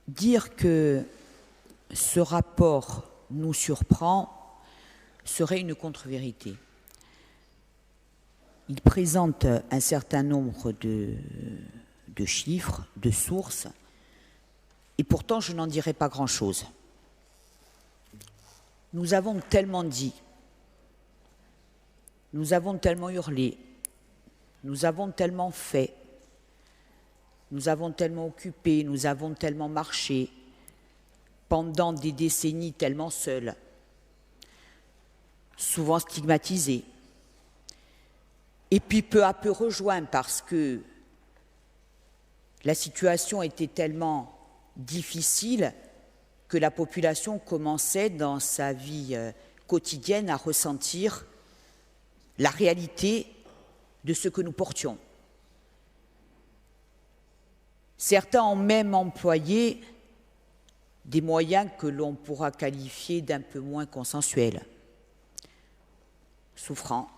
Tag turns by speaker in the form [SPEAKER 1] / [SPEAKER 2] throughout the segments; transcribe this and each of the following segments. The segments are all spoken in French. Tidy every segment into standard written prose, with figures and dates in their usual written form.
[SPEAKER 1] Dire que ce rapport nous surprend serait une contre-vérité. Il présente un certain nombre de chiffres, de sources, et pourtant je n'en dirai pas grand-chose. Nous avons tellement dit, nous avons tellement hurlé, nous avons tellement fait, nous avons tellement occupé, nous avons tellement marché, pendant des décennies tellement seuls, souvent stigmatisés, et puis peu à peu rejoints parce que la situation était tellement difficile que la population commençait dans sa vie quotidienne à ressentir la réalité de ce que nous portions. Certains ont même employé des moyens que l'on pourra qualifier d'un peu moins consensuels, souffrant,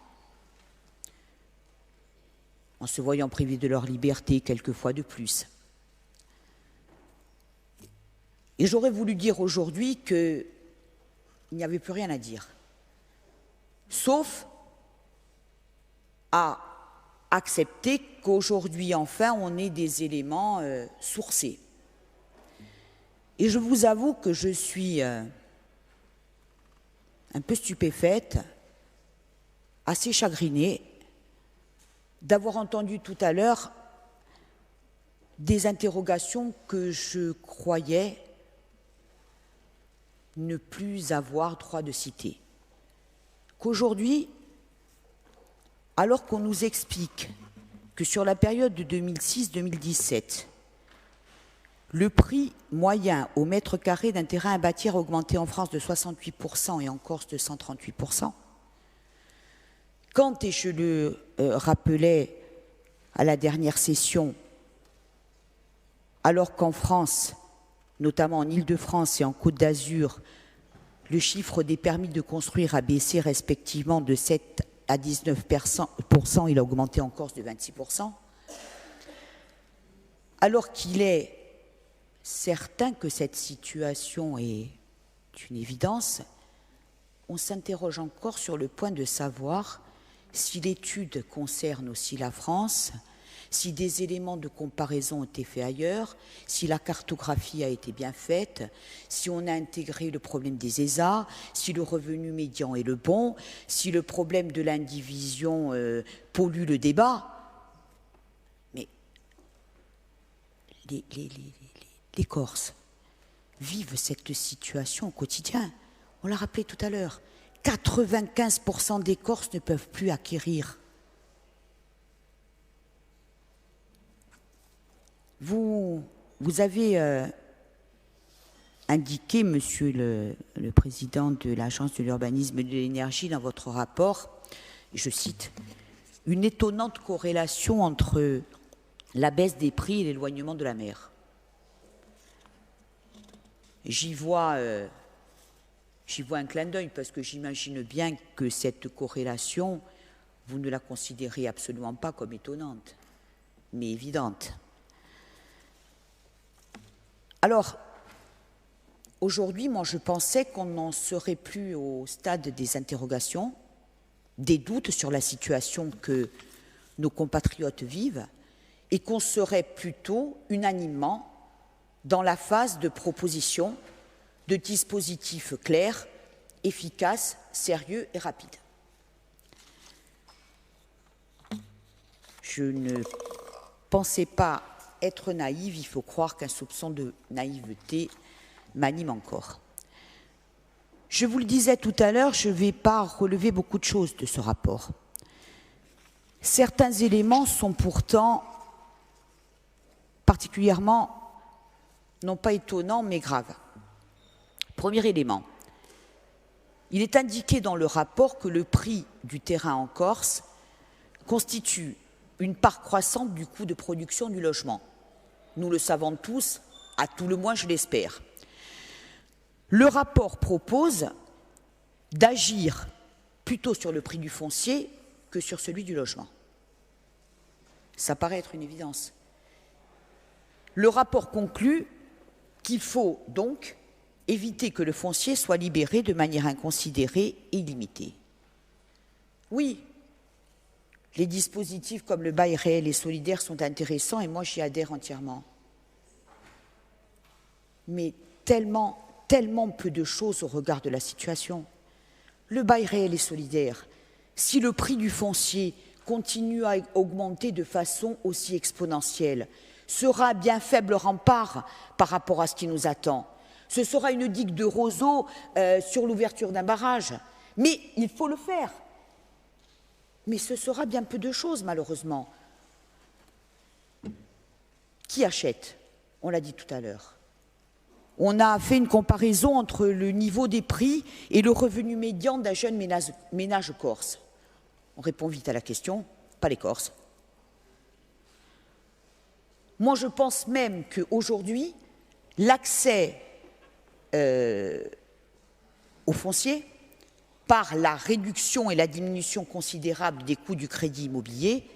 [SPEAKER 1] en se voyant privés de leur liberté quelquefois de plus. Et j'aurais voulu dire aujourd'hui qu'il n'y avait plus rien à dire, sauf à accepter qu'aujourd'hui, enfin, on ait des éléments sourcés. Et je vous avoue que je suis un peu stupéfaite, assez chagrinée, d'avoir entendu tout à l'heure des interrogations que je croyais ne plus avoir droit de citer. Qu'aujourd'hui, alors qu'on nous explique que sur la période de 2006-2017, le prix moyen au mètre carré d'un terrain à bâtir a augmenté en France de 68% et en Corse de 138%, quand, et je le rappelais à la dernière session, alors qu'en France, notamment en Île-de-France et en Côte d'Azur, le chiffre des permis de construire a baissé respectivement de 7 à 19%, il a augmenté en Corse de 26%, alors qu'il est certain que cette situation est une évidence, on s'interroge encore sur le point de savoir si l'étude concerne aussi la France, si des éléments de comparaison ont été faits ailleurs, si la cartographie a été bien faite, si on a intégré le problème des ESA, si le revenu médian est le bon, si le problème de l'indivision pollue le débat. Mais les Corses vivent cette situation au quotidien. On l'a rappelé tout à l'heure, 95% des Corses ne peuvent plus acquérir. Vous avez indiqué, monsieur le président de l'Agence de l'urbanisme et de l'énergie, dans votre rapport, je cite, « une étonnante corrélation entre la baisse des prix et l'éloignement de la mer ». J'y vois un clin d'œil parce que j'imagine bien que cette corrélation, vous ne la considérez absolument pas comme étonnante, mais évidente. Alors, aujourd'hui, moi, je pensais qu'on n'en serait plus au stade des interrogations, des doutes sur la situation que nos compatriotes vivent, et qu'on serait plutôt unanimement dans la phase de proposition de dispositifs clairs, efficaces, sérieux et rapides. Je ne pensais pas être naïve, il faut croire qu'un soupçon de naïveté m'anime encore. Je vous le disais tout à l'heure, je ne vais pas relever beaucoup de choses de ce rapport. Certains éléments sont pourtant particulièrement, non pas étonnants, mais graves. Premier élément, il est indiqué dans le rapport que le prix du terrain en Corse constitue une part croissante du coût de production du logement. Nous le savons tous, à tout le moins je l'espère. Le rapport propose d'agir plutôt sur le prix du foncier que sur celui du logement. Ça paraît être une évidence. Le rapport conclut qu'il faut donc éviter que le foncier soit libéré de manière inconsidérée et illimitée. Oui, les dispositifs comme le bail réel et solidaire sont intéressants et moi j'y adhère entièrement. Mais tellement peu de choses au regard de la situation. Le bail réel et solidaire, si le prix du foncier continue à augmenter de façon aussi exponentielle, sera un bien faible rempart par rapport à ce qui nous attend. Ce sera une digue de roseaux sur l'ouverture d'un barrage. Mais il faut le faire. Mais ce sera bien peu de choses, malheureusement. Qui achète? On l'a dit tout à l'heure. On a fait une comparaison entre le niveau des prix et le revenu médian d'un jeune ménage corse. On répond vite à la question, pas les Corses. Moi, je pense même qu'aujourd'hui, l'accès au foncier, par la réduction et la diminution considérable des coûts du crédit immobilier,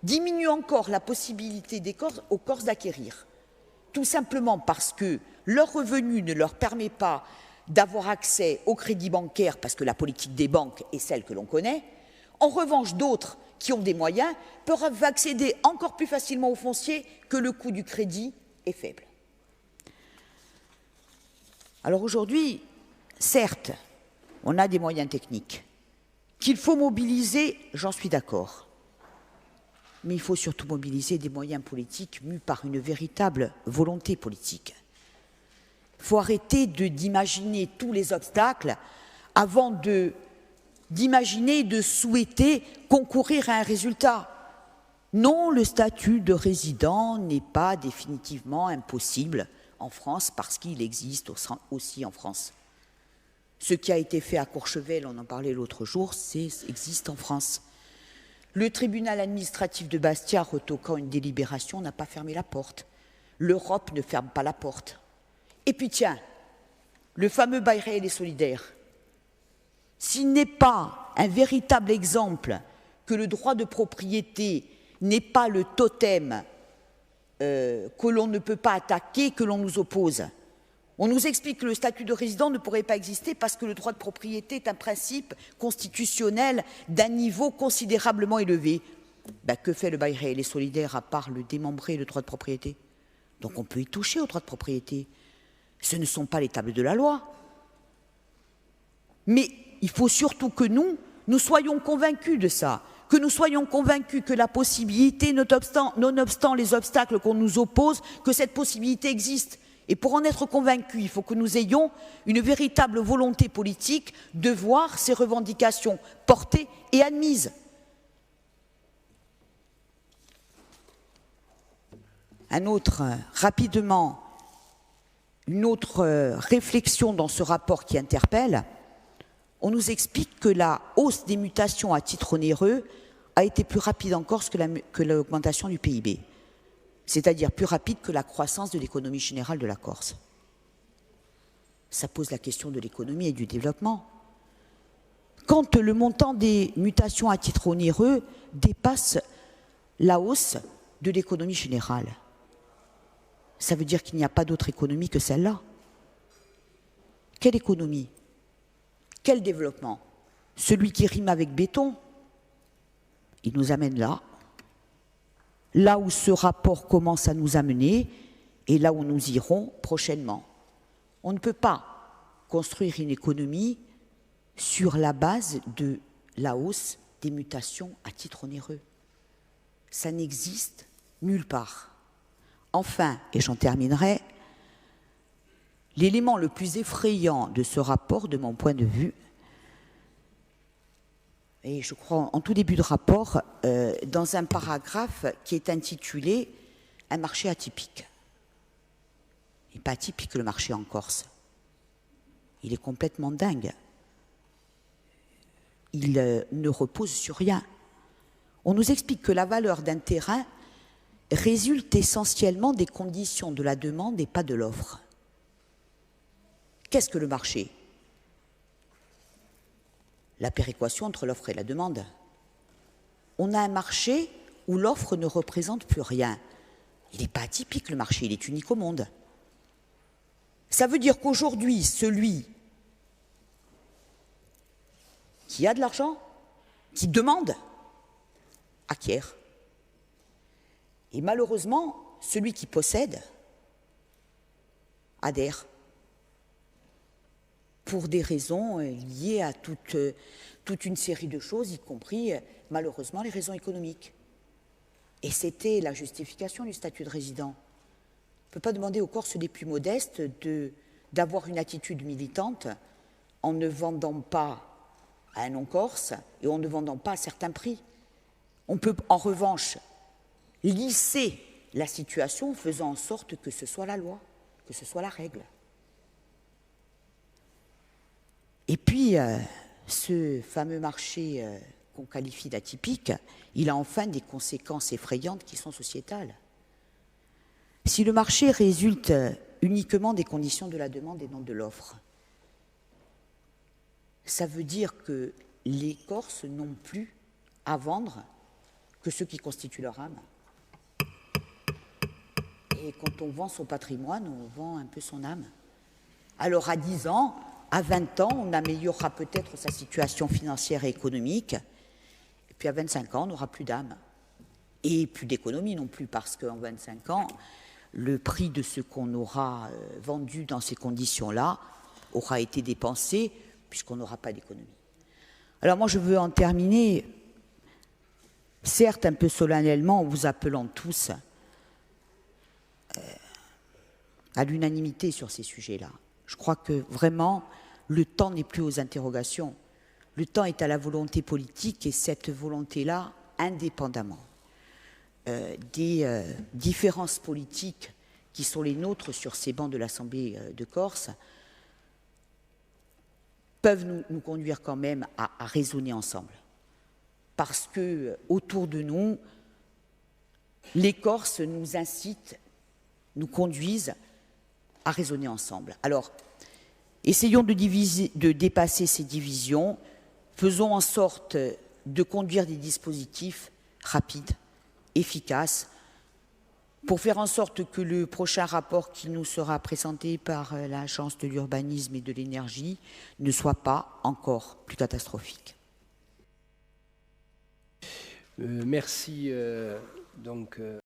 [SPEAKER 1] diminue encore la possibilité aux Corses d'acquérir. Tout simplement parce que leur revenu ne leur permet pas d'avoir accès au crédit bancaire, parce que la politique des banques est celle que l'on connaît. En revanche, d'autres qui ont des moyens peuvent accéder encore plus facilement au foncier que le coût du crédit est faible. Alors aujourd'hui, certes, on a des moyens techniques qu'il faut mobiliser, j'en suis d'accord. Mais il faut surtout mobiliser des moyens politiques mus par une véritable volonté politique. Il faut arrêter d'imaginer tous les obstacles avant d'imaginer et de souhaiter concourir à un résultat. Non, le statut de résident n'est pas définitivement impossible en France parce qu'il existe aussi en France. Ce qui a été fait à Courchevel, on en parlait l'autre jour, existe en France. Le tribunal administratif de Bastia, retoquant une délibération, n'a pas fermé la porte. L'Europe ne ferme pas la porte. Et puis tiens, le fameux bail réel et solidaire, s'il n'est pas un véritable exemple que le droit de propriété n'est pas le totem que l'on ne peut pas attaquer, que l'on nous oppose. On nous explique que le statut de résident ne pourrait pas exister parce que le droit de propriété est un principe constitutionnel d'un niveau considérablement élevé. Ben, que fait le bail réel et solidaire à part le démembrer, le droit de propriété? Donc on peut y toucher au droit de propriété. Ce ne sont pas les tables de la loi. Mais il faut surtout que nous soyons convaincus de ça, que nous soyons convaincus que la possibilité, nonobstant les obstacles qu'on nous oppose, que cette possibilité existe. Et pour en être convaincus, il faut que nous ayons une véritable volonté politique de voir ces revendications portées et admises. Rapidement, une autre réflexion dans ce rapport qui interpelle. On nous explique que la hausse des mutations à titre onéreux a été plus rapide en Corse que l'augmentation du PIB. C'est-à-dire plus rapide que la croissance de l'économie générale de la Corse. Ça pose la question de l'économie et du développement. Quand le montant des mutations à titre onéreux dépasse la hausse de l'économie générale, ça veut dire qu'il n'y a pas d'autre économie que celle-là. Quelle économie? Quel développement? Celui qui rime avec béton. Il nous amène là où ce rapport commence à nous amener et là où nous irons prochainement. On ne peut pas construire une économie sur la base de la hausse des mutations à titre onéreux. Ça n'existe nulle part. Enfin, et j'en terminerai, l'élément le plus effrayant de ce rapport, de mon point de vue, et je crois en tout début de rapport, dans un paragraphe qui est intitulé « Un marché atypique ». Il n'est pas atypique le marché en Corse. Il est complètement dingue. Il ne repose sur rien. On nous explique que la valeur d'un terrain résulte essentiellement des conditions de la demande et pas de l'offre. Qu'est-ce que le marché ? La péréquation entre l'offre et la demande. On a un marché où l'offre ne représente plus rien. Il n'est pas atypique le marché, il est unique au monde. Ça veut dire qu'aujourd'hui, celui qui a de l'argent, qui demande, acquiert. Et malheureusement, celui qui possède adhère pour des raisons liées à toute une série de choses, y compris malheureusement les raisons économiques. Et c'était la justification du statut de résident. On ne peut pas demander aux Corses les plus modestes d'avoir une attitude militante en ne vendant pas à un non-corse et en ne vendant pas à certains prix. On peut en revanche lisser la situation en faisant en sorte que ce soit la loi, que ce soit la règle. Et puis, ce fameux marché qu'on qualifie d'atypique, il a enfin des conséquences effrayantes qui sont sociétales. Si le marché résulte uniquement des conditions de la demande et non de l'offre, ça veut dire que les Corses n'ont plus à vendre que ce qui constitue leur âme. Et quand on vend son patrimoine, on vend un peu son âme. Alors à 10 ans, à 20 ans, on améliorera peut-être sa situation financière et économique. Et puis à 25 ans, on n'aura plus d'âme. Et plus d'économie non plus, parce qu'en 25 ans, le prix de ce qu'on aura vendu dans ces conditions-là aura été dépensé, puisqu'on n'aura pas d'économie. Alors moi, je veux en terminer, certes un peu solennellement, en vous appelant tous à l'unanimité sur ces sujets-là. Je crois que vraiment, le temps n'est plus aux interrogations. Le temps est à la volonté politique, et cette volonté-là, indépendamment des différences politiques qui sont les nôtres sur ces bancs de l'Assemblée de Corse, peuvent nous conduire quand même à raisonner ensemble. Parce que autour de nous, les Corses nous incitent, nous conduisent à raisonner ensemble. Alors, essayons de dépasser ces divisions, faisons en sorte de conduire des dispositifs rapides, efficaces, pour faire en sorte que le prochain rapport qui nous sera présenté par l'Agence de l'urbanisme et de l'énergie ne soit pas encore plus catastrophique.
[SPEAKER 2] Merci.